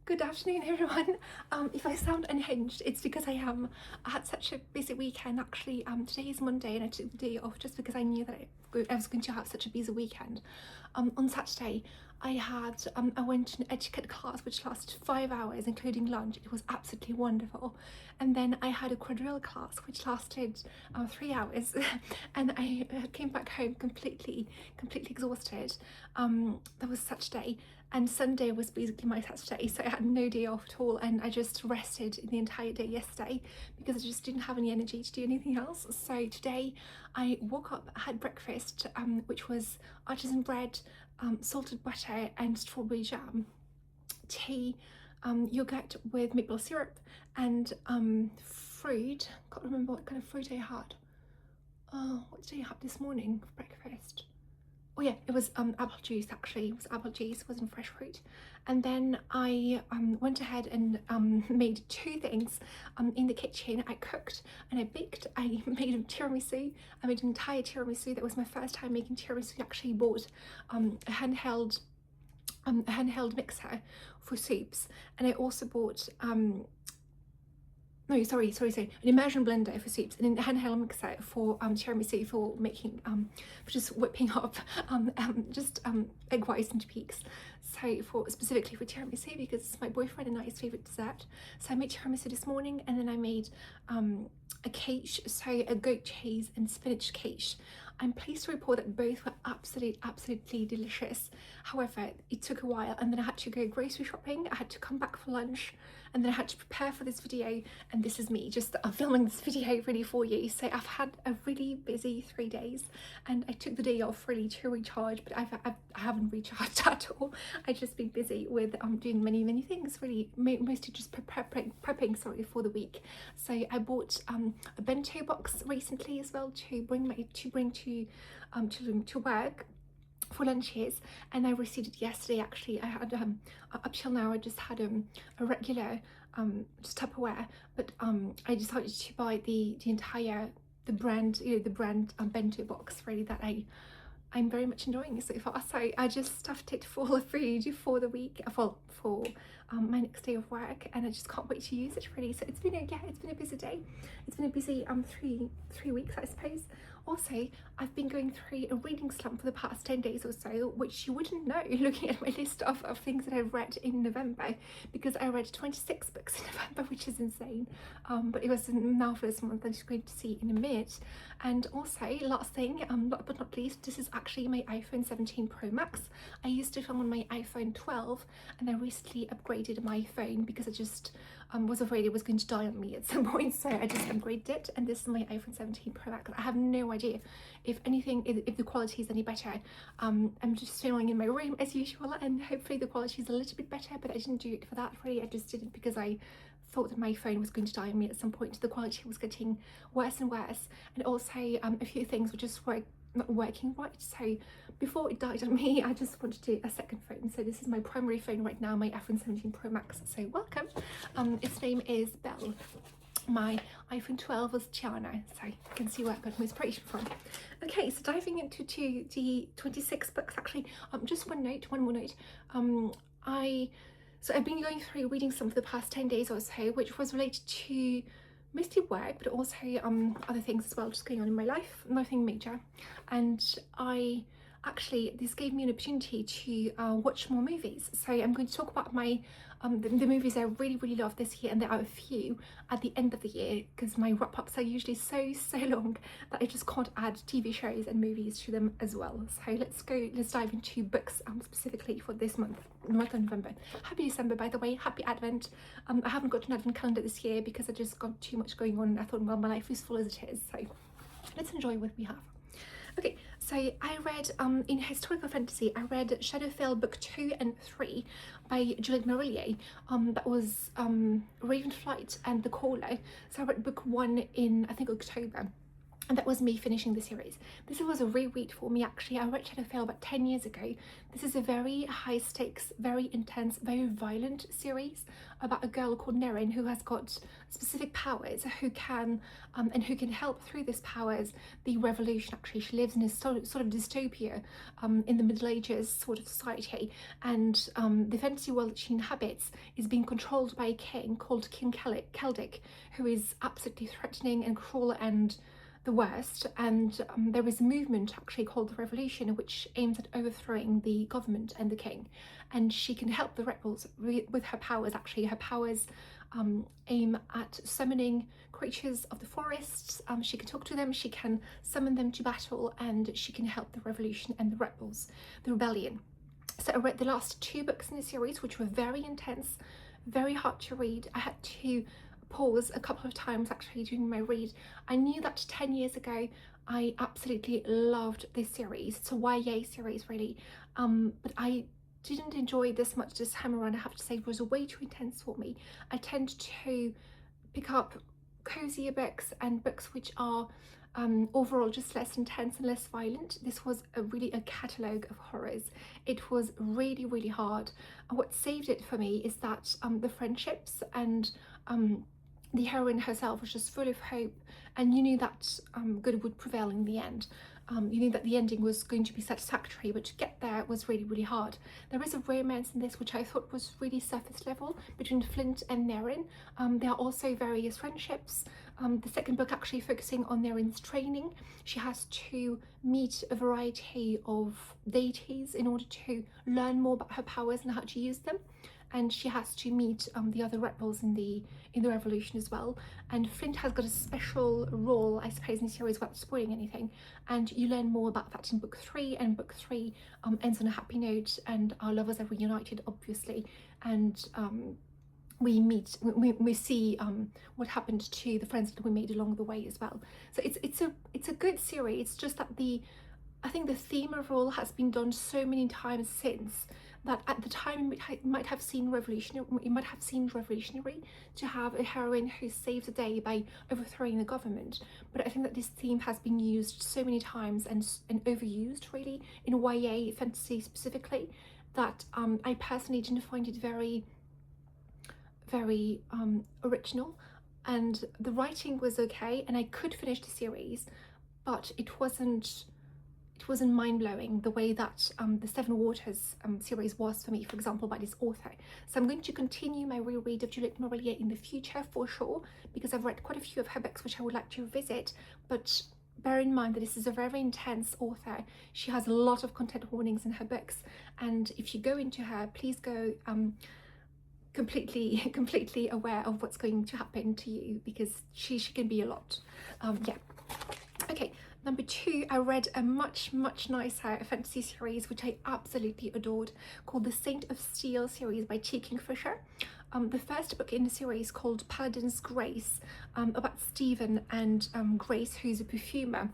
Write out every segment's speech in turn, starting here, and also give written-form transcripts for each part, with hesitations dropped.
Good afternoon, everyone. If I sound unhinged, it's because I am. I had such a busy weekend. Actually, today is Monday, and I took the day off just because I knew that I was going to have such a busy weekend. On Saturday, I went to an etiquette class which lasted 5 hours, including lunch. It was absolutely wonderful. And then I had a quadrille class which lasted 3 hours, and I came back home completely exhausted. That was such a day. And Sunday was basically my Saturday, so I had no day off at all, and I just rested the entire day yesterday because I just didn't have any energy to do anything else. So today I woke up, had breakfast, which was artisan bread, salted butter and strawberry jam, tea, yogurt with maple syrup, and fruit. Can't remember what kind of fruit I had. Oh, what did I have this morning for breakfast? Oh yeah, it was apple juice. Actually, it was apple juice, it wasn't fresh fruit. And then I went ahead and made two things in the kitchen. I cooked and I baked. I made a tiramisu. I made an entire tiramisu. That was my first time making tiramisu. I actually bought a handheld mixer for soups, and I also bought no, sorry, an immersion blender for soups and a handheld mixer for tiramisu, for making for just whipping up egg whites into peaks. So specifically for tiramisu, because it's my boyfriend and I's favourite dessert. So I made tiramisu this morning, and then I made a quiche, so a goat cheese and spinach quiche. I'm pleased to report that both were absolutely delicious. However, it took a while, and then I had to go grocery shopping. I had to come back for lunch, and then I had to prepare for this video, and this is me just filming this video really for you. So I've had a really busy 3 days, and I took the day off really to recharge, but I haven't recharged at all. I've just been busy with doing many things, really, mostly just prepping for the week. So I bought a bento box recently as well to bring to work for lunches, and I received it yesterday. Actually, I had up till now I just had a regular just Tupperware, but I decided to buy the brand, the brand bento box, really, that I'm very much enjoying so far. So I just stuffed it full of food for the week, for my next day of work, and I just can't wait to use it, really. So it's been a busy day. It's been a busy three weeks, I suppose. Also, I've been going through a reading slump for the past 10 days or so, which you wouldn't know looking at my list of things that I've read in November, because I read 26 books in November, which is insane. But it was a marvelous month, as you're going to see in a minute. And also, last thing, but not least, this is actually my iPhone 17 Pro Max. I used to film on my iPhone 12, and I recently upgraded my phone because I just was afraid it was going to die on me at some point, so I just upgraded it, and this is my iPhone 17 Pro Max. I have no idea if the quality is any better. I'm just filming in my room as usual, and hopefully the quality is a little bit better, but I didn't do it for that, really. I just did it because I thought that my phone was going to die on me at some point. The quality was getting worse and worse, and also a few things were just not working right. So before it died on me, I just wanted a second phone. So this is my primary phone right now, my iPhone 17 Pro Max. So welcome. Its name is Belle. My iPhone 12 was Tiana, so you can see where I got my inspiration from. Okay, so diving into the 26 books, actually, just one more note. So I've been going through reading some for the past 10 days or so, which was related to mostly work, but also other things as well, just going on in my life, nothing major. And this gave me an opportunity to watch more movies. So I'm going to talk about my the movies I really love this year, and there are a few at the end of the year, because my wrap-ups are usually so long that I just can't add TV shows and movies to them as well. So let's dive into books specifically for this month of November. Happy December, by the way. Happy Advent. I haven't got an Advent calendar this year because I just got too much going on, and I thought, well, my life is full as it is, so let's enjoy what we have. Okay, so I read in historical fantasy, I read Shadowfell book 2 and 3 by Juliet Marillier. That was Ravenflight and the Caller. So I read book 1 in, I think, October. And that was me finishing the series. This was a reread for me actually. I read Shadowfell about 10 years ago. This is a very high stakes, very intense, very violent series about a girl called Marion who has got specific powers, who can and who can help through these powers the revolution. Actually, she lives in a sort of dystopia in the Middle Ages sort of society, and the fantasy world that she inhabits is being controlled by a king called King Celtic, who is absolutely threatening and cruel and the worst. And there is a movement actually called the Revolution, which aims at overthrowing the government and the king, and she can help the rebels with her powers. Actually, her powers aim at summoning creatures of the forests. She can talk to them, she can summon them to battle, and she can help the revolution and the rebels, the rebellion. So I read the last 2 books in the series, which were very intense, very hard to read. I had to pause a couple of times actually during my read. I knew that 10 years ago I absolutely loved this series. It's a YA series really, but I didn't enjoy it this much this time around. I have to say it was way too intense for me. I tend to pick up cozier books and books which are overall just less intense and less violent. This was really a catalogue of horrors. It was really, really hard. And what saved it for me is that the friendships and the heroine herself was just full of hope, and you knew that good would prevail in the end. You knew that the ending was going to be satisfactory, but to get there was really, really hard. There is a romance in this which I thought was really surface level between Flint and Marion. There are also various friendships. The second book actually focusing on Marion's training. She has to meet a variety of deities in order to learn more about her powers and how to use them. And she has to meet the other rebels in the revolution as well. And Flint has got a special role, I suppose, in the series without spoiling anything. And you learn more about that in book 3. And book 3 ends on a happy note, and our lovers are reunited, obviously. And we see what happened to the friends that we made along the way as well. So it's a good series. It's just that I think the theme overall has been done so many times since that at the time it might have seemed revolutionary. It might have seemed revolutionary to have a heroine who saves the day by overthrowing the government. But I think that this theme has been used so many times and overused really in YA fantasy specifically, that I personally didn't find it very original. And the writing was okay, and I could finish the series, but it wasn't mind-blowing the way that the Seven Waters series was for me, for example, by this author. So I'm going to continue my reread of Juliet Marillier in the future for sure, because I've read quite a few of her books which I would like to revisit. But bear in mind that this is a very intense author. She has a lot of content warnings in her books, and if you go into her, please go completely aware of what's going to happen to you, because she can be a lot. Yeah. Okay. Number 2, I read a much nicer fantasy series which I absolutely adored, called the Saint of Steel series by Kingfisher. The first book in the series, called Paladin's Grace, about Stephen and Grace, who's a perfumer,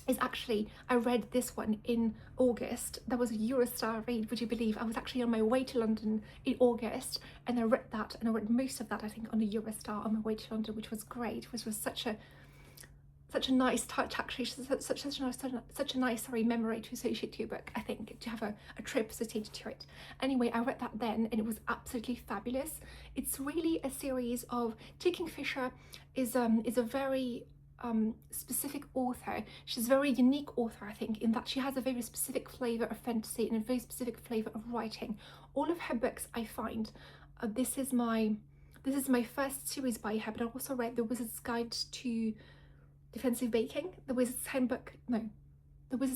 is actually, I read this one in August. That was a Eurostar read, would you believe? I was actually on my way to London in August, and I read that, and I read most of that, I think, on the Eurostar on my way to London, which was great, which was such a nice touch, actually. Such a nice memory to associate to your book, I think, to have a trip associated to it. Anyway, I read that then, and it was absolutely fabulous. It's really a series of Kingfisher is a very specific author. She's a very unique author, I think, in that she has a very specific flavour of fantasy and a very specific flavour of writing. All of her books, I find, this is my first series by her, but I also read The Wizard's Guide to Defensive Baking, A Wizard's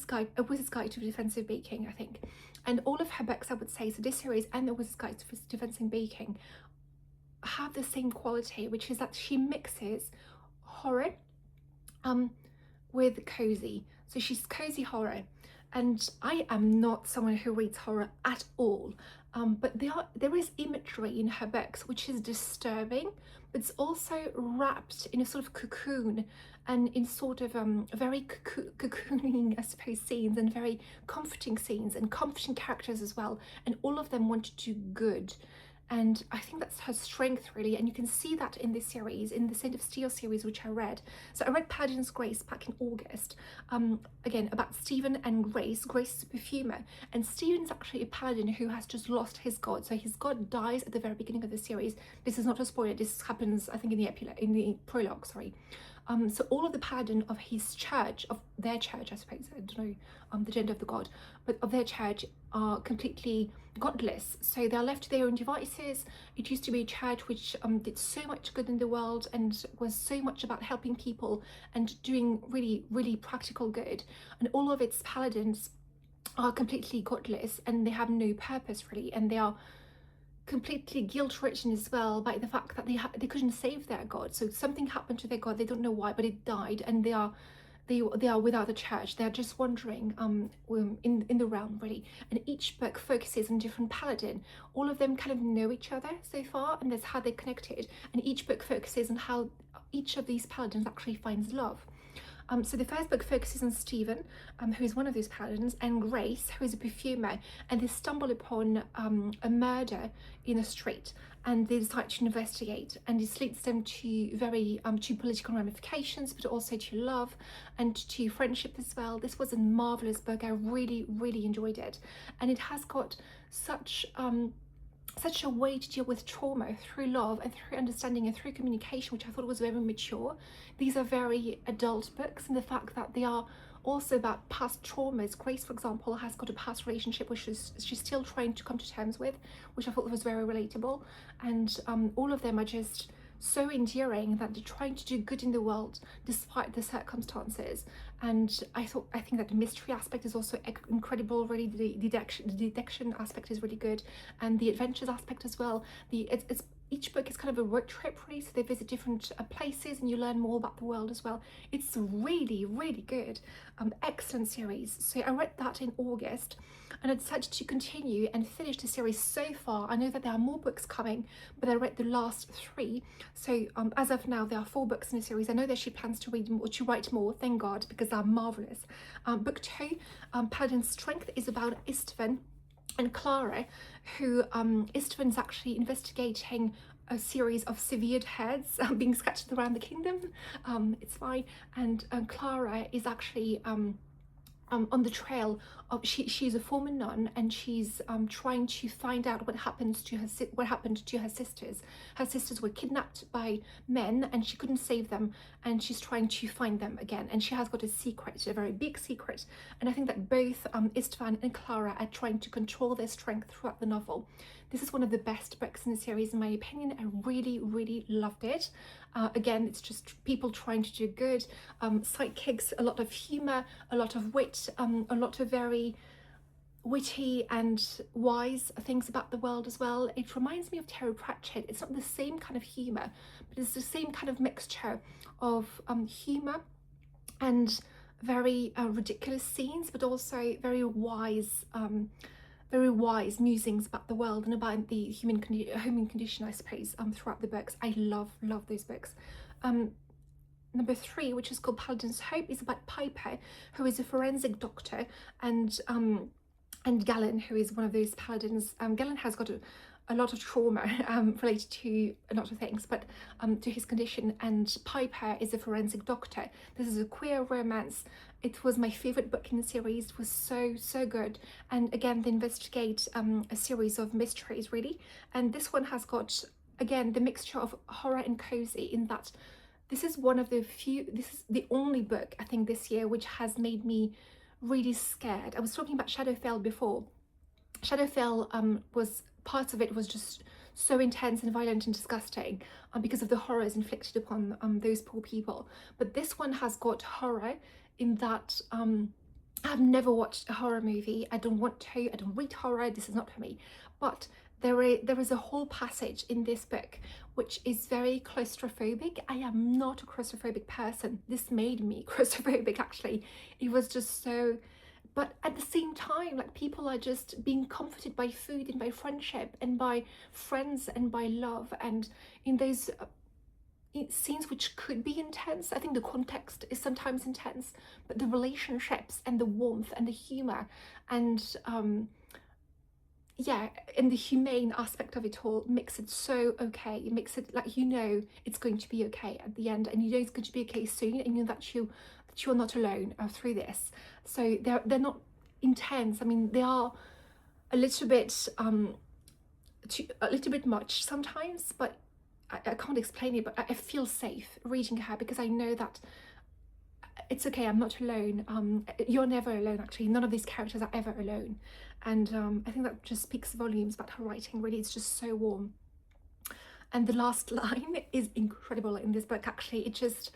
Guide to Defensive Baking, I think. And all of her books, I would say, so this series and The Wizard's Guide to Defensive Baking, have the same quality, which is that she mixes horror with cozy. So she's cozy horror, and I am not someone who reads horror at all. But there is imagery in her books which is disturbing, but it's also wrapped in a sort of cocoon, and in sort of very cocooning, I suppose, scenes, and very comforting scenes and comforting characters as well, and all of them want to do good. and I think that's her strength really, and you can see that in this series, in the Saint of Steel series, which I read. So I read Paladin's Grace back in August, again about Stephen and Grace. Grace is a perfumer, and Stephen's actually a paladin who has just lost his god. So his god dies at the very beginning of the series. This is not a spoiler, this happens I think in the prologue, sorry. So all of the paladin of his church, of their church I suppose, I don't know the gender of the god, but of their church are completely godless. So they're left to their own devices. It used to be a church which did so much good in the world and was so much about helping people and doing really, really practical good. And all of its paladins are completely godless and they have no purpose really, and they are completely guilt-ridden as well by the fact that they couldn't save their god. So something happened to their god, they don't know why, but it died, and they are without a church. They're just wandering in the realm really, and each book focuses on different paladin. All of them kind of know each other so far, and that's how they're connected, and each book focuses on how each of these paladins actually finds love. So the first book focuses on Stephen, who is one of those paladins, and Grace, who is a perfumer, and they stumble upon a murder in a street, and they decide to investigate, and this leads them to to political ramifications, but also to love and to friendship as well. This was a marvelous book. I really, really enjoyed it, and it has got such a way to deal with trauma through love and through understanding and through communication, which I thought was very mature. These are very adult books, and the fact that they are also about past traumas. Grace, for example, has got a past relationship which she's still trying to come to terms with, which I thought was very relatable, and all of them are just so endearing that they're trying to do good in the world despite the circumstances. And I think that the mystery aspect is also incredible really. The detection aspect is really good, and the adventures aspect as well. Each book is kind of a road trip really, so they visit different places and you learn more about the world as well. It's really, really good. Excellent series. So I read that in August, and I decided to continue and finish the series so far. I know that there are more books coming, but I read the last 3. So as of now, there are 4 books in the series. I know that she plans to read more, to write more, thank God, because they're marvelous. Book 2, Paladin's Strength, is about Istvan and Clara, who Istvan's actually investigating a series of severed heads being scattered around the kingdom. It's fine. And Clara is actually on the trail of, she's a former nun, and she's trying to find out what happened to her sisters. Her sisters were kidnapped by men and she couldn't save them, and she's trying to find them again, and she has got a secret, a very big secret. And I think that both Istvan and Clara are trying to control their strength throughout the novel. This is one of the best books in the series in my opinion. I really, really loved it. Again, it's just people trying to do good, sidekicks, a lot of humor, a lot of wit, a lot of very witty and wise things about the world as well. It reminds me of Terry Pratchett. It's not the same kind of humor, but it's the same kind of mixture of humor and very ridiculous scenes, but also very wise musings about the world and about the human condition, I suppose, throughout the books. I love those books. Number 3, which is called Paladin's Hope, is about Piper, who is a forensic doctor, and Galen, who is one of those paladins. Galen has got a lot of trauma related to a lot of things, but to his condition, and Piper is a forensic doctor. This is a queer romance. It was my favorite book in the series. It was so good, and again they investigate a series of mysteries really, and this one has got again the mixture of horror and cozy, in that this is the only book I think this year which has made me really scared. I was talking about Shadowfell before. Shadowfell was, parts of it was just so intense and violent and disgusting because of the horrors inflicted upon those poor people. But this one has got horror in that I've never watched a horror movie. I don't want to. I don't read horror. This is not for me. But there is a whole passage in this book which is very claustrophobic. I am not a claustrophobic person. This made me claustrophobic actually. It was just so, but at the same time, like, people are just being comforted by food and by friendship and by friends and by love, and in those scenes which could be intense. I think the context is sometimes intense, but the relationships and the warmth and the humor and yeah, and the humane aspect of it all makes it so okay. It makes it like, you know, it's going to be okay at the end, and you know it's going to be okay soon, and you know that you're not alone through this. So they're not intense. I mean, they are a little bit a little bit much sometimes, but I can't explain it. But I feel safe reading her because I know that it's okay, I'm not alone. You're never alone, actually. None of these characters are ever alone. And I think that just speaks volumes about her writing, really. It's just so warm. And the last line is incredible in this book, actually. It just,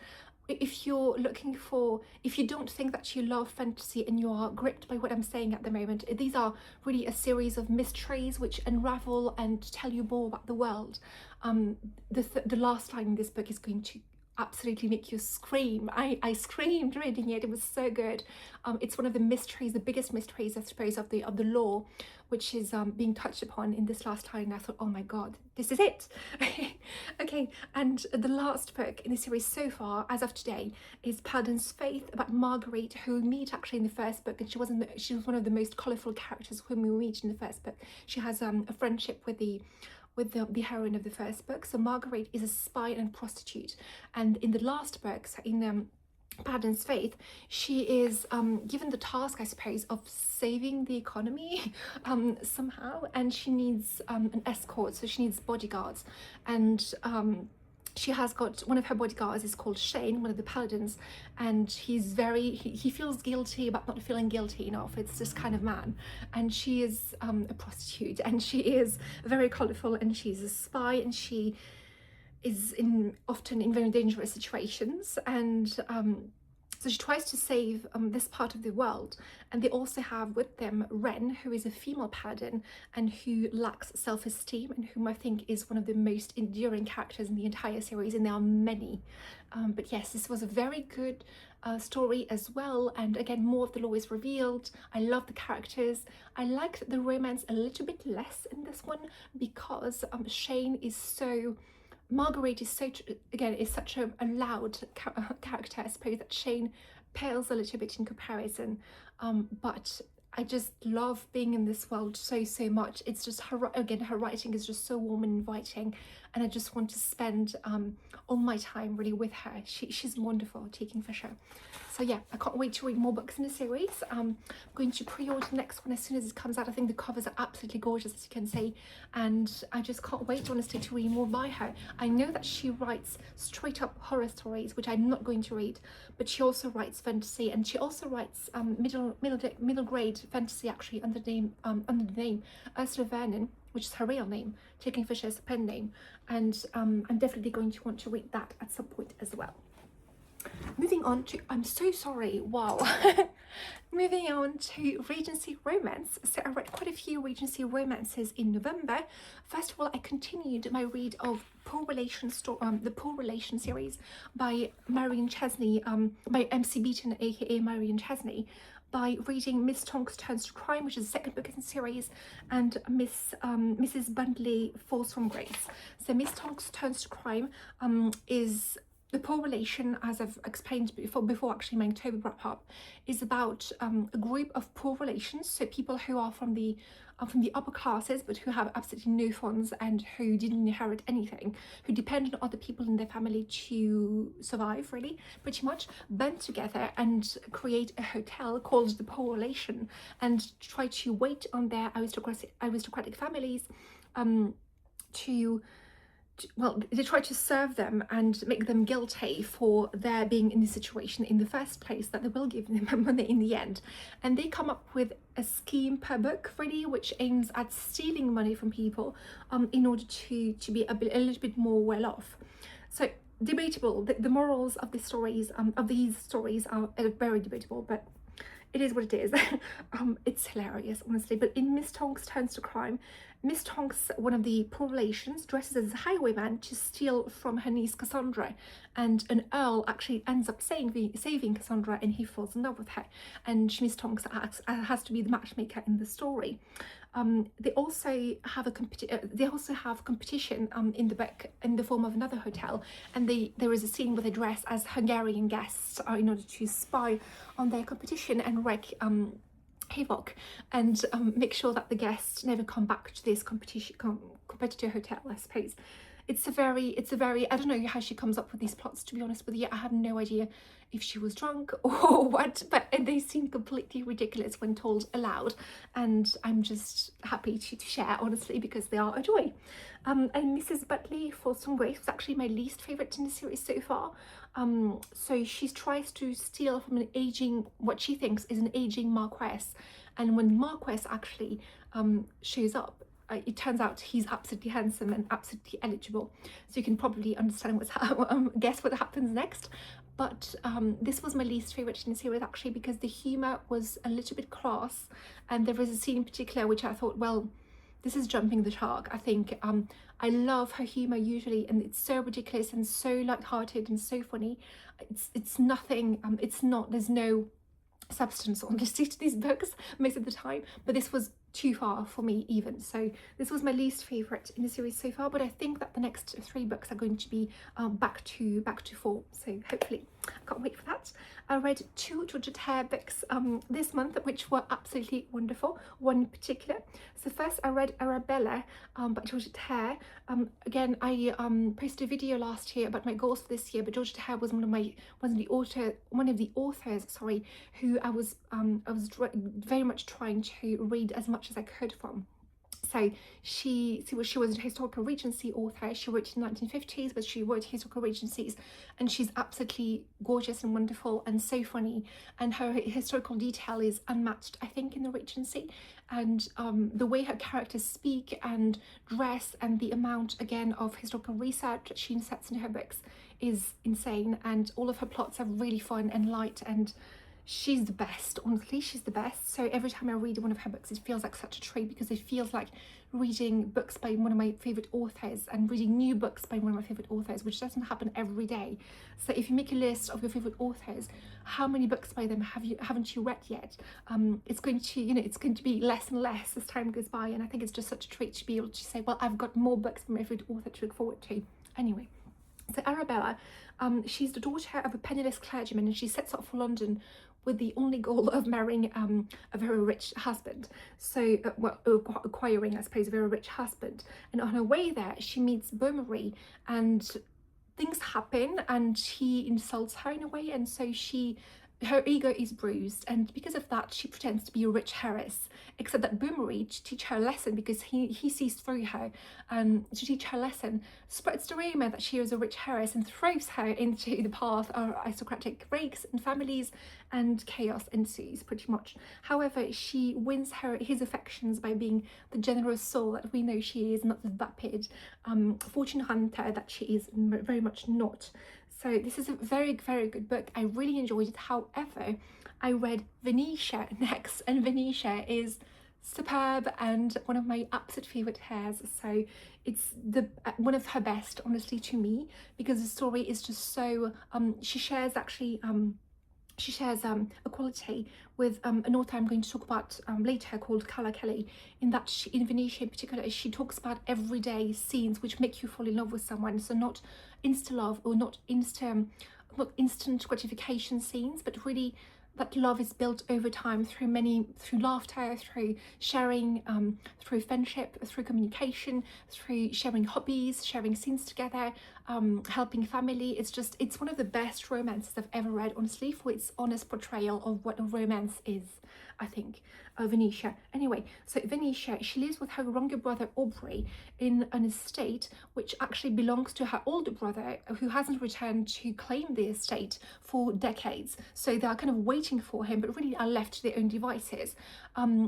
if you're looking for, if you don't think that you love fantasy and you are gripped by what I'm saying at the moment, these are really a series of mysteries which unravel and tell you more about the world. The last line in this book is going to absolutely make you scream. I screamed reading it. It was so good. It's one of the mysteries, the biggest mysteries, I suppose, of the law, which is being touched upon in this last line. I thought, oh my god, this is it. Okay, and the last book in the series so far, as of today, is Paladin's Faith, about Marguerite, who we meet actually in the first book, and she was one of the most colourful characters whom we meet in the first book. She has a friendship with the heroine of the first book. So Marguerite is a spy and prostitute, and in the last book, so in Paladin's Faith, she is given the task, I suppose, of saving the economy somehow, and she needs an escort, so she needs bodyguards, and she has got one of her bodyguards is called Shane, one of the paladins, and he's he feels guilty about not feeling guilty enough. It's this kind of man, and she is a prostitute, and she is very colourful, and she's a spy, and she is often in very dangerous situations, and so she tries to save this part of the world. And they also have with them Ren, who is a female paladin and who lacks self-esteem, and whom I think is one of the most enduring characters in the entire series, and there are many. But yes, this was a very good story as well, and again, more of the law is revealed. I love the characters. I liked the romance a little bit less in this one because Shane is so... Marguerite is so, again, is such a loud character, I suppose, that Shane pales a little bit in comparison. But I just love being in this world so much. It's just her, again, her writing is just so warm and inviting, and I just want to spend all my time really with her. She's wonderful, Kingfisher. So yeah, I can't wait to read more books in the series. I'm going to pre-order the next one as soon as it comes out. I think the covers are absolutely gorgeous, as you can see, and I just can't wait, honestly, to read more by her. I know that she writes straight up horror stories, which I'm not going to read, but she also writes fantasy, and she also writes middle grade fantasy, actually, under the name Ursula Vernon, which is her real name. Kingfisher's pen name, and I'm definitely going to want to read that at some point as well. Moving on to, I'm so sorry, wow. Moving on to Regency romance. So I read quite a few Regency romances in November. First of all, I continued my read of the Poor Relation series by Marion Chesney, by MC Beaton, aka Marion Chesney, by reading Miss Tonks Turns to Crime, which is the second book in the series, and Mrs. Budley Falls from Grace. So Miss Tonks Turns to Crime is the Poor Relation, as I've explained before actually my October wrap up, is about a group of poor relations, so people who are from the upper classes but who have absolutely no funds and who didn't inherit anything, who depend on other people in their family to survive, really, pretty much, band together and create a hotel called the Poor Relation and try to wait on their aristocratic families well, they try to serve them and make them guilty for their being in this situation in the first place, that they will give them money in the end. And they come up with a scheme per book, really, which aims at stealing money from people in order to be a little bit more well off. So debatable. The morals of the stories, of these stories, are very debatable, but it is what it is. It's hilarious, honestly. But in Miss Tonks Turns to Crime, Miss Tonks, one of the poor relations, dresses as a highwayman to steal from her niece Cassandra, and an earl actually ends up saving Cassandra, and he falls in love with her, and Miss Tonks has to be the matchmaker in the story. They also have competition in the book in the form of another hotel, and there is a scene where they dress as Hungarian guests in order to spy on their competition and wreck havoc and make sure that the guests never come back to this competitor hotel, I suppose. It's a very, I don't know how she comes up with these plots, to be honest with you. I have no idea if she was drunk or what, but they seem completely ridiculous when told aloud, and I'm just happy to share, honestly, because they are a joy. And Mrs. Budley, for some Grace, was actually my least favourite in the series so far. So she tries to steal from an aging, what she thinks is an aging Marquess, and when Marquess actually shows up, it turns out he's absolutely handsome and absolutely eligible. So you can probably understand guess what happens next. But this was my least favourite in the series, actually, because the humour was a little bit crass, and there was a scene in particular which I thought, well, this is jumping the shark. I think I love her humour usually, and it's so ridiculous and so light-hearted and so funny. It's nothing. It's not. There's no substance honestly to these books most of the time, but this was too far for me even. So this was my least favorite in the series so far, but I think that the next 3 books are going to be back to form, so hopefully I can't wait for that. I read 2 Georgette books this month, which were absolutely wonderful. One in particular, so first I read Arabella by Georgette. Again, I posted a video last year about my goals for this year, but Georgette was one of the authors, sorry, who I was very much trying to read as much as I could from. So she was a historical Regency author. She wrote in the 1950s, but she wrote historical Regencies, and she's absolutely gorgeous and wonderful and so funny, and her historical detail is unmatched, I think, in the Regency. And the way her characters speak and dress, and the amount, again, of historical research that she inserts in her books is insane, and all of her plots are really fun and light, and she's the best, honestly, she's the best. So every time I read one of her books, it feels like such a treat, because it feels like reading books by one of my favourite authors and reading new books by one of my favourite authors, which doesn't happen every day. So if you make a list of your favourite authors, how many books by them haven't you read yet? It's going to be less and less as time goes by, and I think it's just such a treat to be able to say, well, I've got more books from my favourite author to look forward to. Anyway, so Arabella, she's the daughter of a penniless clergyman, and she sets off for London with the only goal of marrying a very rich husband. So, acquiring, I suppose, a very rich husband. And on her way there, she meets Beaumaris, and things happen, and he insults her in a way, and so her ego is bruised, and because of that she pretends to be a rich heiress, except that Beaumaris, to teach her a lesson, because he sees through her, to teach her a lesson, spreads the rumour that she is a rich heiress and throws her into the path of aristocratic rakes and families, and chaos ensues pretty much. However, she wins his affections by being the generous soul that we know she is, not the vapid fortune hunter that she is very much not. So this is a very, very good book. I really enjoyed it. However, I read Venetia next, and Venetia is superb and one of my absolute favourite hairs. So it's one of her best, honestly, to me, because the story is just so she shares a quality with an author I'm going to talk about later, called Carla, in that in Venetia in particular, she talks about everyday scenes which make you fall in love with someone. So not insta-love, or not instant gratification scenes, but really that love is built over time through laughter, through sharing, through friendship, through communication, through sharing hobbies, sharing scenes together, helping family. It's one of the best romances I've ever read, honestly, for its honest portrayal of what a romance is, I think. Venetia. Anyway, so Venetia, she lives with her younger brother Aubrey in an estate which actually belongs to her older brother, who hasn't returned to claim the estate for decades. So they are kind of waiting for him, but really are left to their own devices.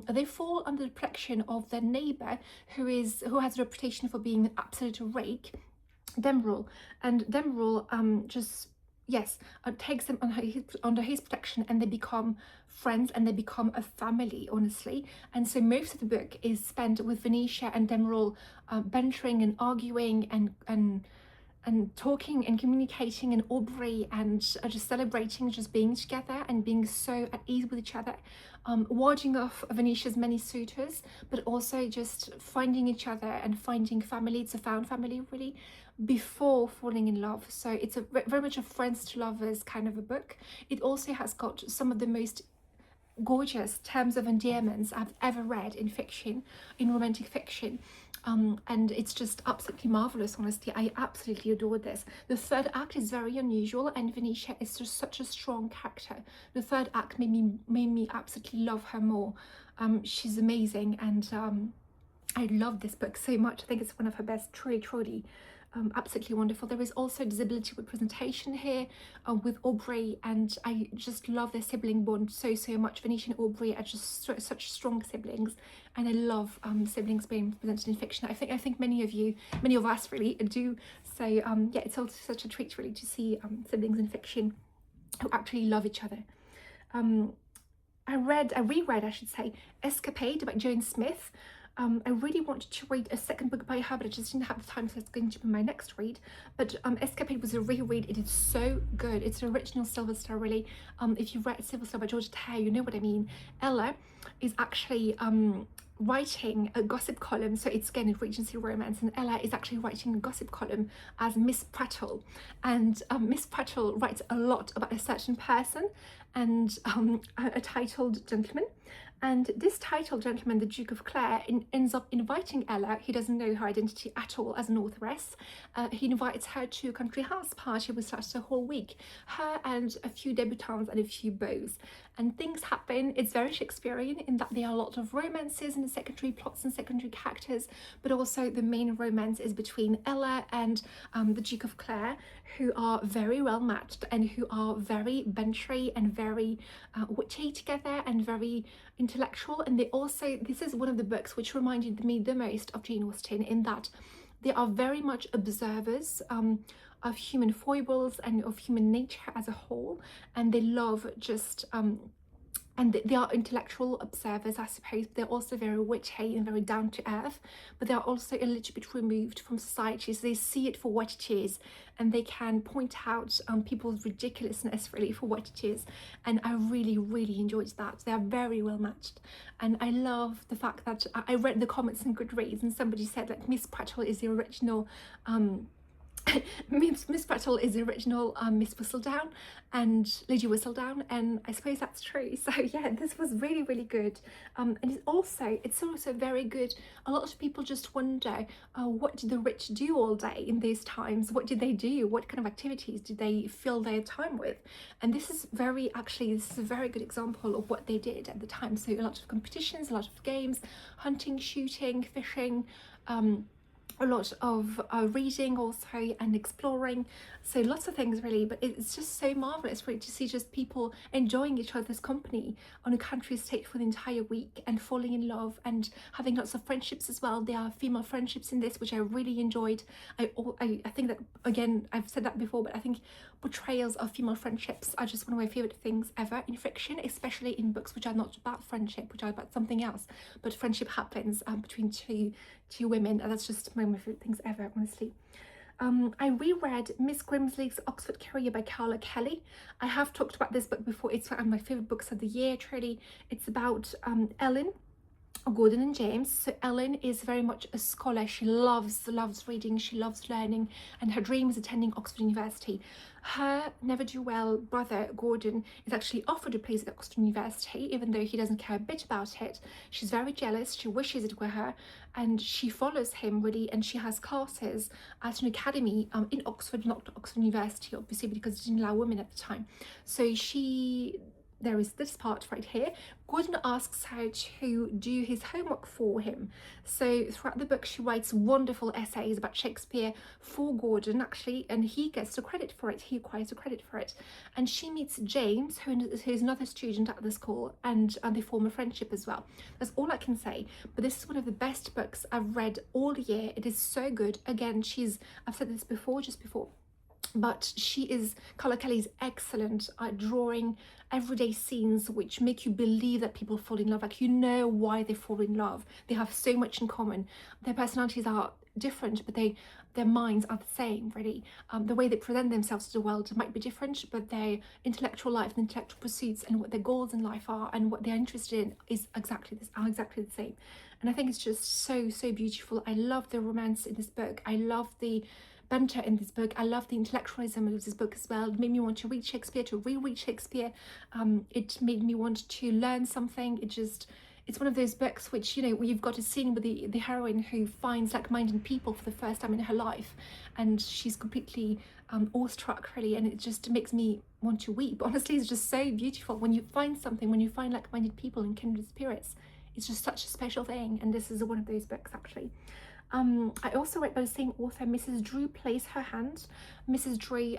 They fall under the protection of their neighbour, who has a reputation for being an absolute rake, Demerol, and Demerol takes them under his protection, and they become friends, and they become a family, honestly. And so most of the book is spent with Venetia and Demerol bantering and arguing and talking and communicating, and Aubrey and just celebrating, just being together and being so at ease with each other, warding off Venetia's many suitors, but also just finding each other and finding family. It's a found family, really, before falling in love. So it's very much a friends to lovers kind of a book. It also has got some of the most gorgeous terms of endearments I've ever read in fiction, in romantic fiction. And it's just absolutely marvelous, honestly. I absolutely adored this. The third act is very unusual, and Venetia is just such a strong character. The third act made me absolutely love her more. She's amazing, and I love this book so much. I think it's one of her best, truly. Absolutely wonderful. There is also disability representation here with Aubrey, and I just love their sibling bond so much. Venetia and Aubrey are just such strong siblings, and I love siblings being represented in fiction. I think many of us really do. So yeah, it's also such a treat really to see siblings in fiction who actually love each other. I reread, I should say, Escapade by Joan Smith. I really wanted to read a second book by her, but I just didn't have the time, so it's going to be my next read. But Escapade was a reread. It is so good. It's an original Silver Star, really. If you've read Silver Star by Georgette, you know what I mean. Ella is actually writing a gossip column, so it's again a Regency romance, and Ella is actually writing a gossip column as Miss Prattle, and Miss Prattle writes a lot about a certain person and a titled gentleman. And this titled gentleman, the Duke of Clare, ends up inviting Ella. He doesn't know her identity at all as an authoress. He invites her to a country house party which starts a whole week. Her and a few debutantes and a few beaux. And things happen. It's very Shakespearean in that there are a lot of romances and secondary plots and secondary characters, but also the main romance is between Ella and the Duke of Clare, who are very well matched and who are very bantry and very witty together and very intellectual. And they also, this is one of the books which reminded me the most of Jane Austen, in that they are very much observers of human foibles and of human nature as a whole, and they love just and they are intellectual observers, I suppose. They're also very witty and very down to earth, but they're also a little bit removed from society, so they see it for what it is, and they can point out people's ridiculousness really for what it is. And I really enjoyed that. They are very well matched, and I love the fact that I read the comments in Goodreads, and somebody said like Miss Prattle is the original Miss Prattle is the original Miss Whistledown and Lady Whistledown, and I suppose that's true. So yeah, this was really good, and it's also very good. A lot of people just wonder, what did the rich do all day in these times? What did they do? What kind of activities did they fill their time with? And this is a very good example of what they did at the time. So a lot of competitions, a lot of games, hunting, shooting, fishing, a lot of reading also, and exploring, so lots of things really. But it's just so marvelous really to see just people enjoying each other's company on a country estate for the entire week and falling in love and having lots of friendships as well. There are female friendships in this which I really enjoyed. I think that, again, I've said that before, but I think portrayals of female friendships are just one of my favorite things ever in fiction, especially in books which are not about friendship, which are about something else, but friendship happens between two women, and that's just one of my favorite things ever, honestly. I reread Miss Grimsley's Oxford Career by Carla Kelly. I have talked about this book before. It's one of my favorite books of the year, truly. It's about Ellen, Gordon and James. So Ellen is very much a scholar. She loves reading, she loves learning, and her dream is attending Oxford University. Her never-do-well brother Gordon is actually offered a place at Oxford University, even though he doesn't care a bit about it. She's very jealous, she wishes it were her, and she follows him really, and she has classes at an academy in Oxford, not Oxford University obviously, because it didn't allow women at the time. So there is this part right here. Gordon asks her to do his homework for him. So throughout the book, she writes wonderful essays about Shakespeare for Gordon, actually, and he gets the credit for it. He acquires the credit for it. And she meets James, who is another student at the school, and they form a friendship as well. That's all I can say. But this is one of the best books I've read all year. It is so good. Again, I've said this before, just before, but Carla Kelly is excellent at drawing everyday scenes which make you believe that people fall in love, like you know why they fall in love. They have so much in common. Their personalities are different, but their minds are the same really. The way they present themselves to the world might be different, but their intellectual life, the intellectual pursuits, and what their goals in life are and what they're interested in is exactly the same. And I think it's just so beautiful. I love the romance in this book. I love the banter in this book. I love the intellectualism of this book as well. It made me want to read Shakespeare, to reread Shakespeare. It made me want to learn something. It's one of those books which, you know, you've got a scene with the heroine who finds like-minded people for the first time in her life, and she's completely awestruck, really, and it just makes me want to weep. Honestly, it's just so beautiful when you find something, when you find like-minded people and kindred spirits. It's just such a special thing, and this is one of those books, actually. I also read by the same author, Mrs. Drew Plays Her Hand. Mrs. Drew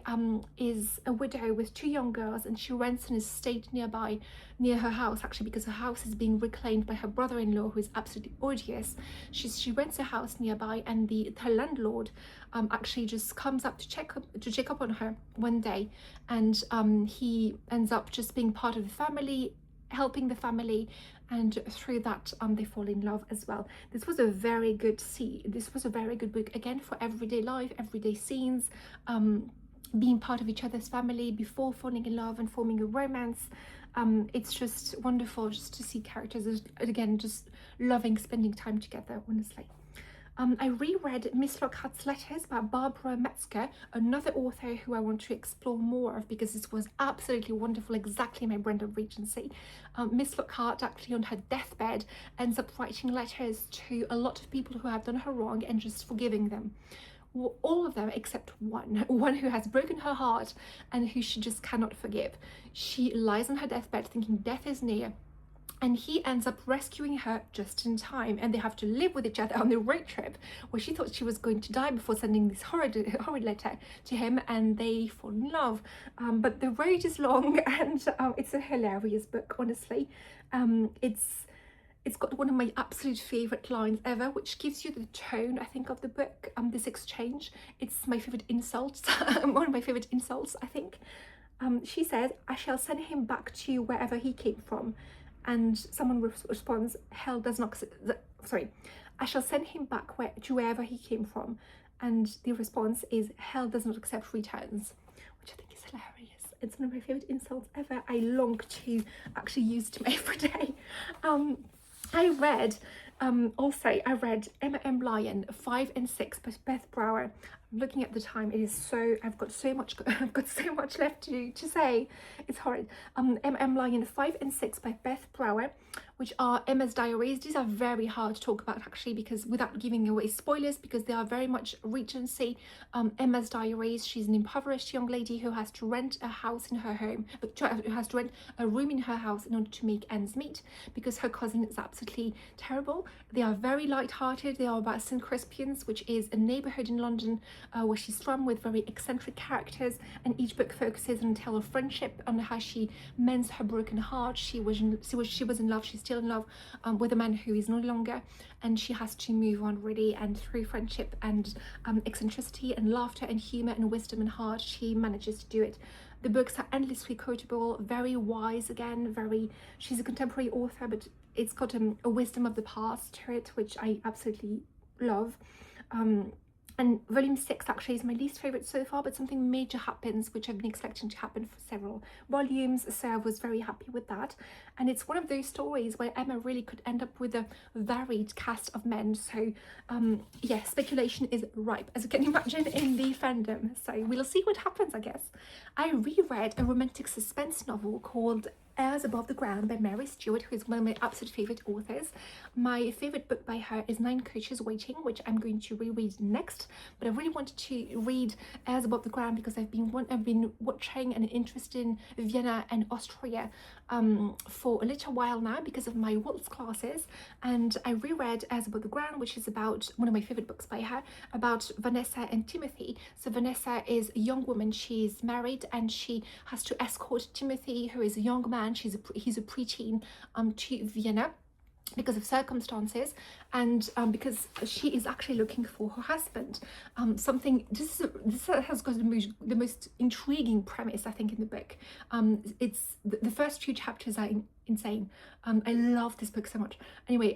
is a widow with 2 young girls, and she rents an estate near her house, actually, because her house is being reclaimed by her brother-in-law, who is absolutely odious. She rents a house nearby, and her landlord actually just comes up to check up on her one day, and he ends up just being part of the family, helping the family, and through that they fall in love as well. This was a very good book, again, for everyday life, everyday scenes, being part of each other's family before falling in love and forming a romance. It's just wonderful just to see characters, again, just loving spending time together, honestly. I reread Miss Lockhart's Letters by Barbara Metzger, another author who I want to explore more of, because this was absolutely wonderful, exactly my brand of Regency. Miss Lockharte, actually on her deathbed, ends up writing letters to a lot of people who have done her wrong and just forgiving them. All of them except one who has broken her heart and who she just cannot forgive. She lies on her deathbed thinking death is near, and he ends up rescuing her just in time, and they have to live with each other on the road trip, where she thought she was going to die before sending this horrid letter to him, and they fall in love. But the road is long, and it's a hilarious book, honestly. It's got one of my absolute favorite lines ever, which gives you the tone, I think, of the book. This exchange, it's my favorite insult, one of my favorite insults, I think. She says, "I shall send him back to wherever he came from." And someone responds, "Hell does not," sorry, "I shall send him back to wherever he came from." And the response is, "Hell does not accept returns," which I think is hilarious. It's one of my favorite insults ever. I long to actually use it every day. I read Emma M. Lyon 5 and 6 by Beth Brower. I'm looking at the time. It is so, I've got so much left to say. It's horrid. Emma M. Lyon 5 and 6 by Beth Brower, which are Emma's diaries. These are very hard to talk about, actually, because without giving away spoilers, because they are very much Regency. Emma's diaries. She's an impoverished young lady who has to rent a house in her home, who has to rent a room in her house in order to make ends meet, because her cousin is absolutely terrible. They are very light-hearted. They are about St. Crispian's, which is a neighbourhood in London where she's from, with very eccentric characters, and each book focuses on a tale of friendship, on how she mends her broken heart. She was in love, she's still in love with a man who is no longer, and she has to move on, really, and through friendship and eccentricity and laughter and humour and wisdom and heart, she manages to do it. The books are endlessly quotable, very wise, again, she's a contemporary author, but it's got a wisdom of the past to it, which I absolutely love. And volume 6 actually is my least favourite so far, but something major happens, which I've been expecting to happen for several volumes, so I was very happy with that. And it's one of those stories where Emma really could end up with a varied cast of men, so yeah, speculation is ripe, as you can imagine, in the fandom, so we'll see what happens, I guess. I reread a romantic suspense novel called Airs Above the Ground by Mary Stewart, who is one of my absolute favourite authors. My favourite book by her is 9 Coaches Waiting, which I'm going to reread next, but I really wanted to read Airs Above the Ground because I've been watching and interested in Vienna and Austria for a little while now because of my waltz classes, and I reread Airs Above the Ground, which is about one of my favourite books by her, about Vanessa and Timothy. So Vanessa is a young woman, she's married, and she has to escort Timothy, who is a young man, he's a preteen, to Vienna because of circumstances, and because she is actually looking for her husband. This has got the most intriguing premise, I think, in the book. It's the first few chapters are insane. I love this book so much. Anyway,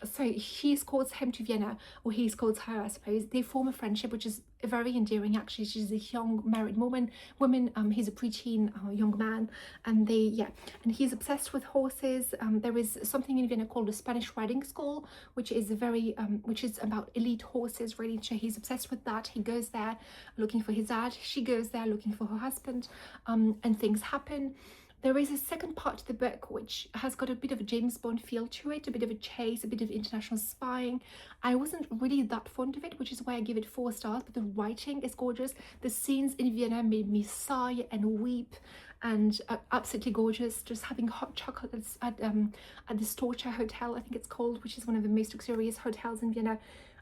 so she escorts him to Vienna, or he escorts her, I suppose. They form a friendship, which is very endearing, actually. She's a young married woman. He's a preteen young man, and and he's obsessed with horses. There is something in Vienna called the Spanish riding school, which is which is about elite horses, really. So he's obsessed with that. He goes there looking for his dad. She goes there looking for her husband, and things happen. There is a second part to the book which has got a bit of a James Bond feel to it, a bit of a chase, a bit of international spying. I wasn't really that fond of it, which is why I give it 4 stars, but the writing is gorgeous. The scenes in Vienna made me sigh and weep, and absolutely gorgeous. Just having hot chocolates at the Storcher Hotel, I think it's called, which is one of the most luxurious hotels in Vienna.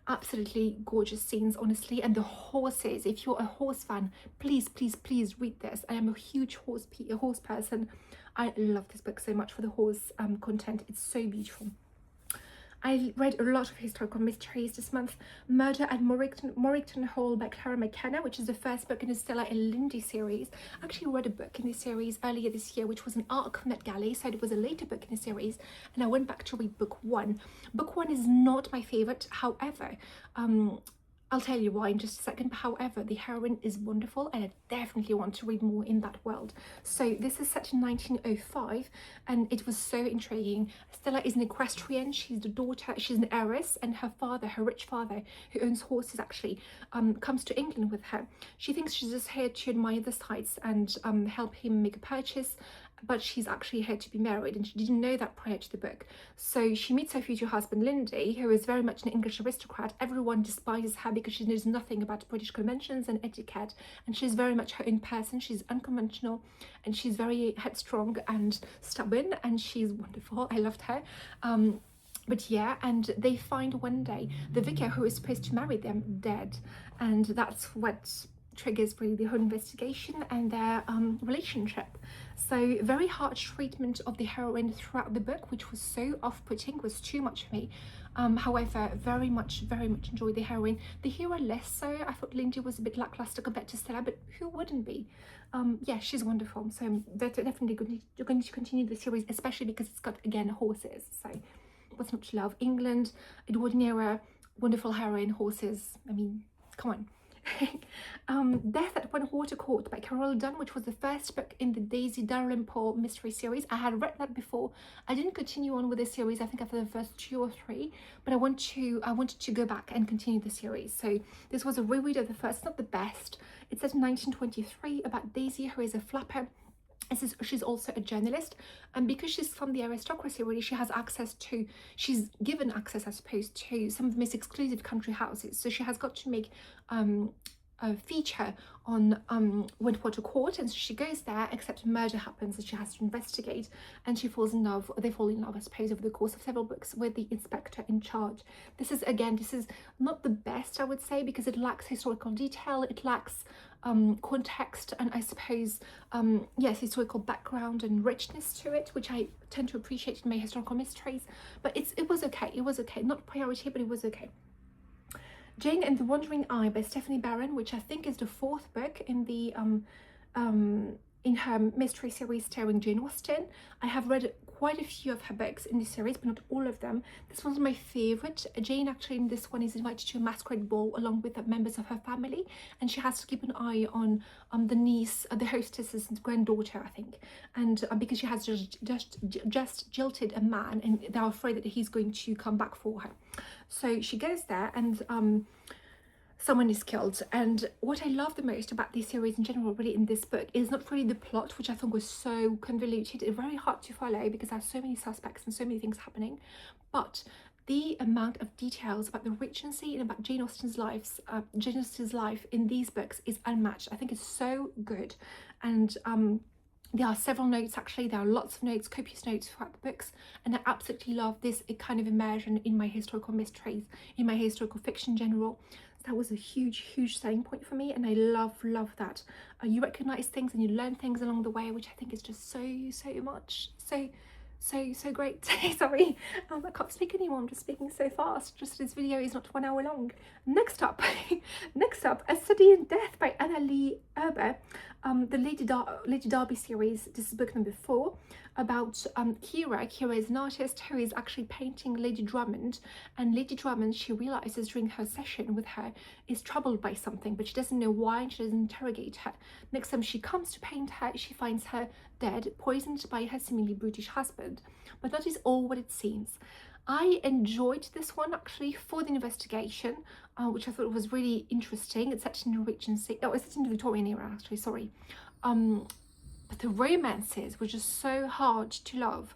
Absolutely gorgeous scenes, honestly. And the horses, if you're a horse fan, please read this. I am a huge horse person. I love this book so much for the horse content. It's so beautiful. I read a lot of historical mysteries this month. Murder at Morrington Hall by Clara McKenna, which is the first book in the Stella and Lindy series. I actually read a book in this series earlier this year, which was an arc of Met Galley, so it was a later book in the series, and I went back to read book 1. Book 1 is not my favourite, however, I'll tell you why in just a second. But however, the heroine is wonderful, and I definitely want to read more in that world. So this is set in 1905, and it was so intriguing. Stella is an equestrian. She's the daughter, she's an heiress, and her father, her rich father, who owns horses actually, comes to England with her. She thinks she's just here to admire the sights and help him make a purchase, but she's actually here to be married, and she didn't know that prior to the book. So she meets her future husband Lindy, who is very much an English aristocrat. Everyone despises her because she knows nothing about British conventions and etiquette, and she's very much her own person. She's unconventional, and she's very headstrong and stubborn, and she's wonderful. I loved her. But yeah, and they find one day the vicar who is supposed to marry them dead, and that's what triggers really the whole investigation and their relationship. So very harsh treatment of the heroine throughout the book, which was so off-putting, was too much for me. However, very much enjoyed the heroine. The hero less so. I thought Lindy was a bit lackluster compared to Stella, but who wouldn't be? Yeah, she's wonderful. So they're definitely going to continue the series, especially because it's got, again, horses. So what's not to love? England, Edward era, wonderful heroine, horses. I mean, come on. Death at Wentwater Court by Carola Dunn, which was the first book in the Daisy Dalrymple mystery series. I had read that before. I didn't continue on with the series, I think after the first 2 or 3, but I wanted to go back and continue the series. So this was a reread of the first, not the best. It's set in 1923 about Daisy, who is a flapper. She's also a journalist, and because she's from the aristocracy, really, she's given access, I suppose, to some of the most exclusive country houses. So she has got to make a feature on Wentwater Court, and so she goes there, except murder happens and she has to investigate, and she falls in love, or they fall in love, I suppose, over the course of several books with the inspector in charge. This is not the best, I would say, because it lacks historical detail, it lacks context, and I suppose yes, historical background and richness to it, which I tend to appreciate in my historical mysteries. But it was okay, not priority, but it was okay. Jane and the Wandering Eye by Stephanie Barron, which I think is the 4th book in the in her mystery series starring Jane Austen. I have read quite a few of her books in this series, but not all of them. This one's my favorite. Jane actually in this one is invited to a masquerade ball along with the members of her family, and she has to keep an eye on the niece, the hostess's granddaughter, I think, and because she has just jilted a man, and they're afraid that he's going to come back for her. So she goes there, and someone is killed. And what I love the most about this series in general, really, in this book, is not really the plot, which I thought was so convoluted and very hard to follow because there are so many suspects and so many things happening, but the amount of details about the Regency and about Jane Austen's life in these books is unmatched. I think it's so good. And there are several notes, actually. There are lots of notes, copious notes throughout the books, and I absolutely love this kind of immersion in my historical mysteries, in my historical fiction in general. So that was a huge selling point for me, and I love that. You recognise things and you learn things along the way, which I think is just so much, so great. Sorry, I can't speak anymore, I'm just speaking so fast, just this video is not 1 hour long. Next up, A Study in Death by Anna Lee Erber. the Lady Derby series. This is book number 4 about Kira. Kira is an artist who is actually painting Lady Drummond, and Lady Drummond, she realizes during her session with her, is troubled by something, but she doesn't know why, and she doesn't interrogate her. Next time she comes to paint her, she finds her dead, poisoned by her seemingly brutish husband. But that is all what it seems. I enjoyed this one actually for the investigation, which I thought was really interesting. It's set in the Regency. Oh, it's set in the Victorian era actually, sorry. But the romances were just so hard to love,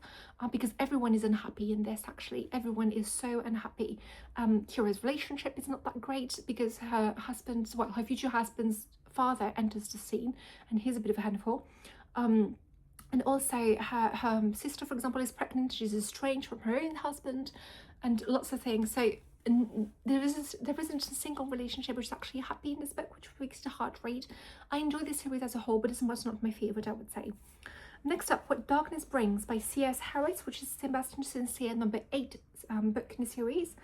because everyone is unhappy in this actually. Everyone is so unhappy. Kira's relationship is not that great because her husband's, well, her future husband's father enters the scene, and he's a bit of a handful. And also her sister, for example, is pregnant. She's estranged from her own husband, and lots of things. So there isn't a single relationship which is actually happy in this book, which makes it a hard read. I enjoy this series as a whole, but it's not my favourite, I would say. Next up, What Darkness Brings by C.S. Harris, which is Sebastian Sincere number 8 book in the series.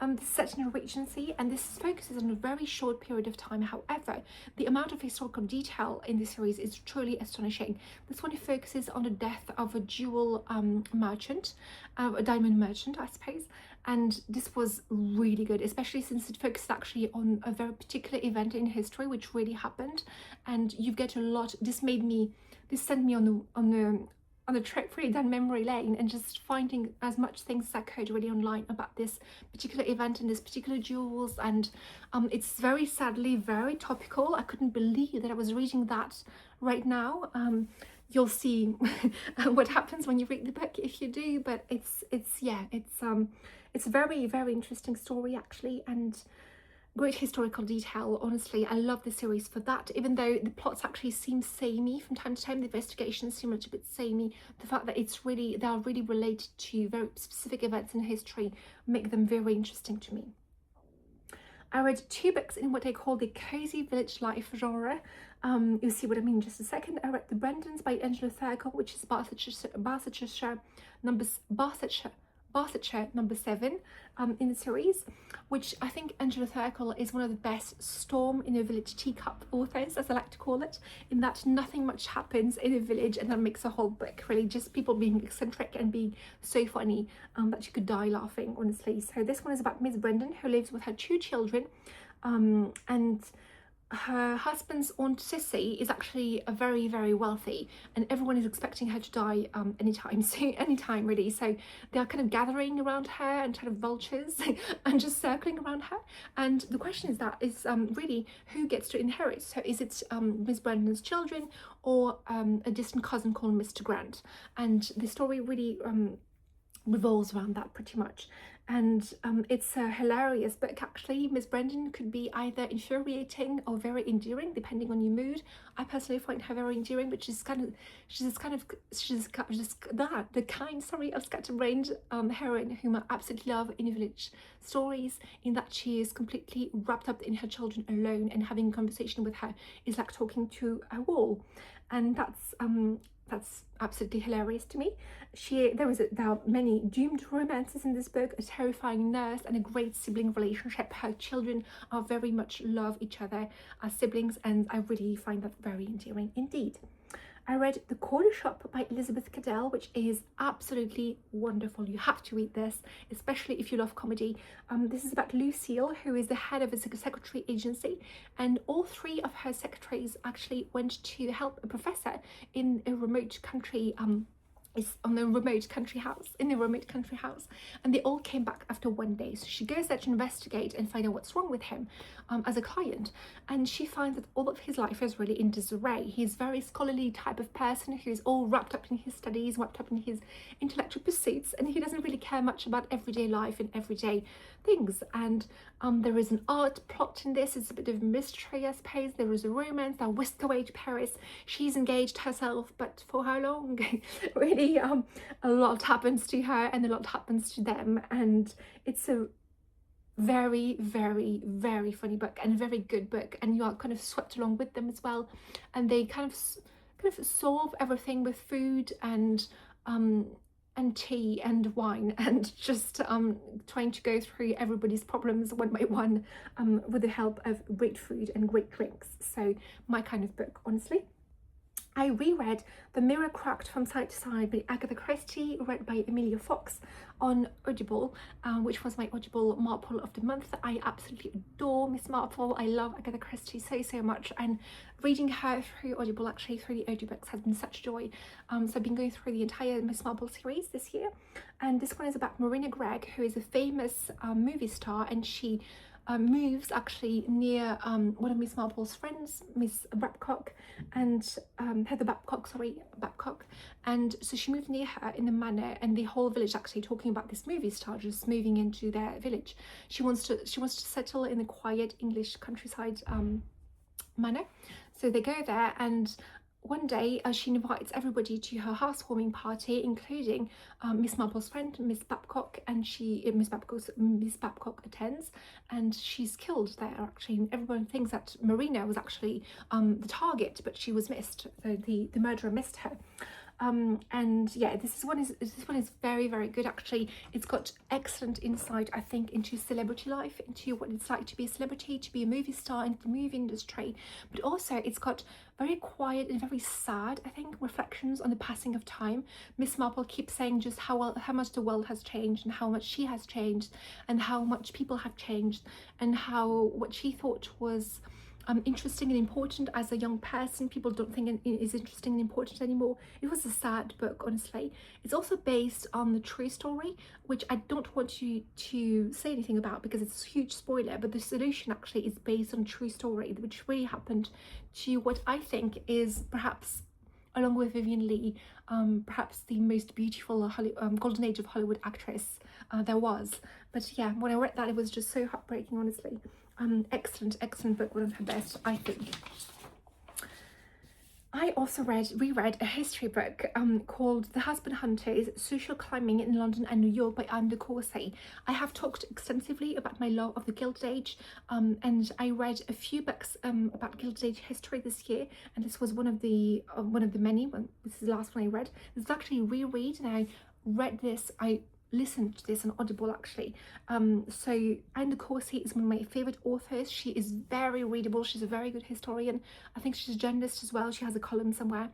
This is set in a Regency, and this focuses on a very short period of time. However, the amount of historical detail in this series is truly astonishing. This one focuses on the death of a jewel merchant, a diamond merchant, I suppose. And this was really good, especially since it focused actually on a very particular event in history which really happened. And you get a lot. This sent me on a trip really down memory lane, and just finding as much things as I could really online about this particular event and this particular jewels. And it's very sadly very topical. I couldn't believe that I was reading that right now. You'll see what happens when you read the book if you do, but it's a very, very interesting story actually, and great historical detail. Honestly, I love the series for that. Even though the plots actually seem samey from time to time, the investigations seem a little bit samey, the fact that they are really related to very specific events in history make them very interesting to me. I read 2 books in what I call the cozy village life genre. You'll see what I mean in just a second. I read The Brendans by Angela Thirkell, which is Barsetshire number 7 in the series, which I think Angela Thirkell is one of the best storm in a village teacup authors, as I like to call it, in that nothing much happens in a village and that makes a whole book really just people being eccentric and being so funny that you could die laughing, honestly. So this one is about Miss Brendan, who lives with her 2 children, and her husband's aunt Sissy is actually a very, very wealthy, and everyone is expecting her to die anytime really. So they are kind of gathering around her and kind of vultures and just circling around her. And the question is really who gets to inherit. So is it Miss Brendan's children or a distant cousin called Mr. Grant? And the story really revolves around that pretty much. And it's a hilarious book actually. Miss Brendan could be either infuriating or very endearing depending on your mood. I personally find her very endearing, but she's the kind of scatterbrained heroine whom I absolutely love in village stories, in that she is completely wrapped up in her children alone, and having a conversation with her is like talking to a wall. And that's absolutely hilarious to me. There are many doomed romances in this book, a terrifying nurse, and a great sibling relationship. Her children are very much love each other as siblings, and I really find that very endearing indeed. I read The Corner Shop by Elizabeth Cadell, which is absolutely wonderful. You have to read this, especially if you love comedy. This is about Lucille, who is the head of a secretary agency, and all 3 of her secretaries actually went to help a professor in a remote country in a remote country house, and they all came back after one day. So she goes there to investigate and find out what's wrong with him as a client, and she finds that all of his life is really in disarray. He's a very scholarly type of person who's all wrapped up in his studies, wrapped up in his intellectual pursuits, and he doesn't really care much about everyday life and everyday things. And there is an art plot in this. It's a bit of a mystery, I suppose. There is a romance. They're whisked away to Paris. She's engaged herself, but for how long? Really, a lot happens to her and a lot happens to them, and it's a very, very, very funny book and a very good book, and you are kind of swept along with them as well. And they kind of solve everything with food and tea and wine, and just trying to go through everybody's problems one by one with the help of great food and great drinks. So my kind of book, honestly. I reread The Mirror Cracked from Side to Side by Agatha Christie, read by Emilia Fox on Audible, which was my Audible Marple of the month. I absolutely adore Miss Marple. I love Agatha Christie so much, and reading her through Audible, actually through the audiobooks, has been such joy. So I've been going through the entire Miss Marple series this year, and this one is about Marina Gregg, who is a famous movie star, and she moves actually near one of Miss Marple's friends, Miss Babcock, and Heather Babcock, and so she moved near her in the manor, and the whole village actually talking about this movie star just moving into their village. She wants to settle in a quiet English countryside manor, so they go there, and one day she invites everybody to her housewarming party, including Miss Marple's friend, Miss Babcock, and Miss Babcock attends, and she's killed there actually. And everyone thinks that Marina was actually the target, but she was missed. So the murderer missed her. And yeah, this one is very good actually. It's got excellent insight, I think, into celebrity life, into what it's like to be a celebrity, to be a movie star in the movie industry, but also it's got very quiet and very sad, I think, reflections on the passing of time. Miss Marple keeps saying just how much the world has changed, and how much she has changed, and how much people have changed, and how what she thought was interesting and important as a young person, people don't think it is interesting and important anymore. It was a sad book, honestly. It's also based on the true story, which I don't want you to say anything about because it's a huge spoiler, but the solution actually is based on a true story, which really happened to what I think is perhaps, along with Vivien Leigh, perhaps the most beautiful golden age of Hollywood actress there was. But yeah, when I read that, it was just so heartbreaking, honestly. Excellent book, one of her best, I think. I also reread a history book called The Husband Hunters, Social Climbing in London and New York by Cosy. I have talked extensively about my love of the Gilded Age, and I read a few books about Gilded Age history this year, and this was one of the many. This is the last one I read. This is actually a reread, and I listened to this on Audible actually. So Cosy is one of my favorite authors. She is very readable. She's a very good historian. I think she's a journalist as well. She has a column somewhere,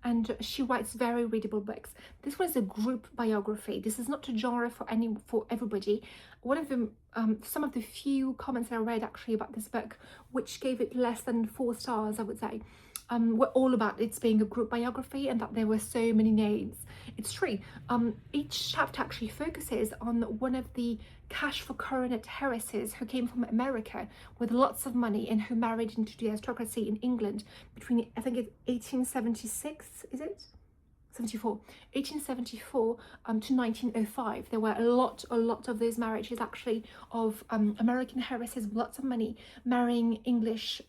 and she writes very readable books. This was a group biography. This is not a genre for everybody. One of them, some of the few comments I read actually about this book, which gave it less than 4 stars, I would say, were all about it being a group biography and that there were so many names. It's true. Each chapter actually focuses on one of the cash for coronet heiresses who came from America with lots of money and who married into the aristocracy in England between, I think it's 1876, is it? 1874 to 1905. There were a lot of those marriages actually of American heiresses with lots of money marrying English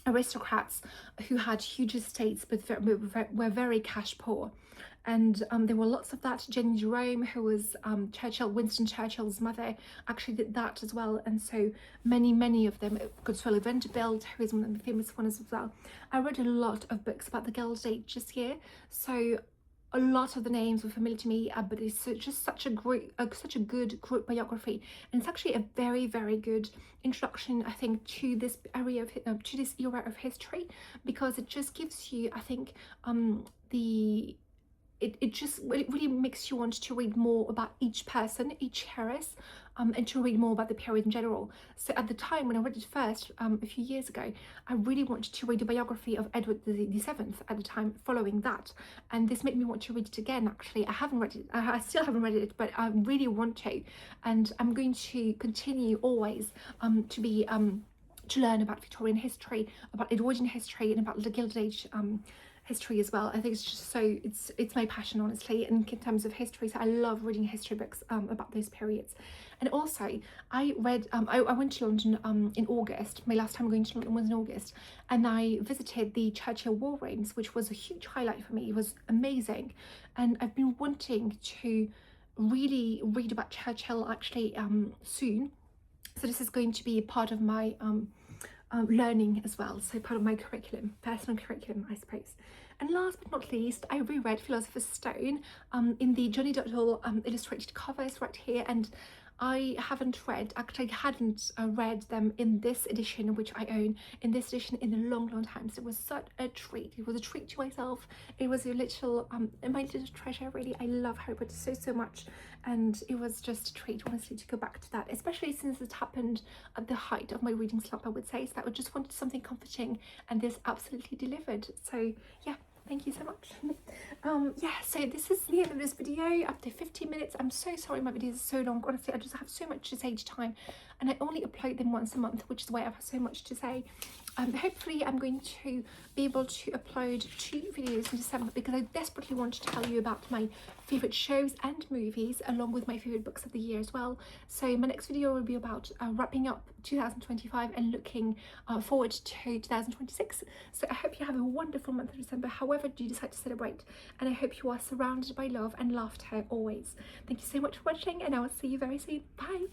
aristocrats who had huge estates but were very cash poor. And there were lots of that. Jenny Jerome, who was Winston Churchill's mother, actually did that as well. And so many of them. Consuelo Vanderbilt, who is one of the famous ones as well. I read a lot of books about the Gilded Age this year, so a lot of the names were familiar to me, but it's just such a good group biography, and it's actually a very good introduction, I think, to this area of to this era of history, because it just gives you, I think, it really makes you want to read more about each person, each heiress, and to read more about the period in general. So at the time when I read it first, a few years ago, I really wanted to read a biography of Edward VII at the time following that, and this made me want to read it again. Actually, I haven't read it, I still haven't read it, but I really want to, and I'm going to continue always to learn about Victorian history, about Edwardian history, and about the Gilded Age history as well. I think it's just so, it's my passion, honestly, in terms of history. So I love reading history books about those periods. And also I read, I went to London in August. My last time going to London was in August, and I visited the Churchill War Rooms, which was a huge highlight for me. It was amazing, and I've been wanting to really read about Churchill actually soon. So this is going to be a part of my learning as well, so part of my curriculum, personal curriculum, I suppose. And last but not least, I reread Philosopher's Stone in the Johnny Duttle illustrated covers right here, and I haven't read, actually I hadn't read them in this edition, which I own, in this edition in a long time. So it was such a treat. It was a treat to myself. It was a little, my little treasure, really. I love Harry Potter so much, and it was just a treat, honestly, to go back to that, especially since it happened at the height of my reading slump, I would say. So I just wanted something comforting, and this absolutely delivered. So yeah, thank you so much. Yeah, so this is the end of this video, up to 15 minutes. I'm so sorry my videos are so long. Honestly, I just have so much to say each time, and I only upload them once a month, which is why I have so much to say. Hopefully I'm going to be able to upload 2 videos in December, because I desperately want to tell you about my favourite shows and movies, along with my favourite books of the year as well. So my next video will be about wrapping up 2025 and looking forward to 2026. So I hope you have a wonderful month of December, however you decide to celebrate, and I hope you are surrounded by love and laughter always. Thank you so much for watching, and I will see you very soon. Bye!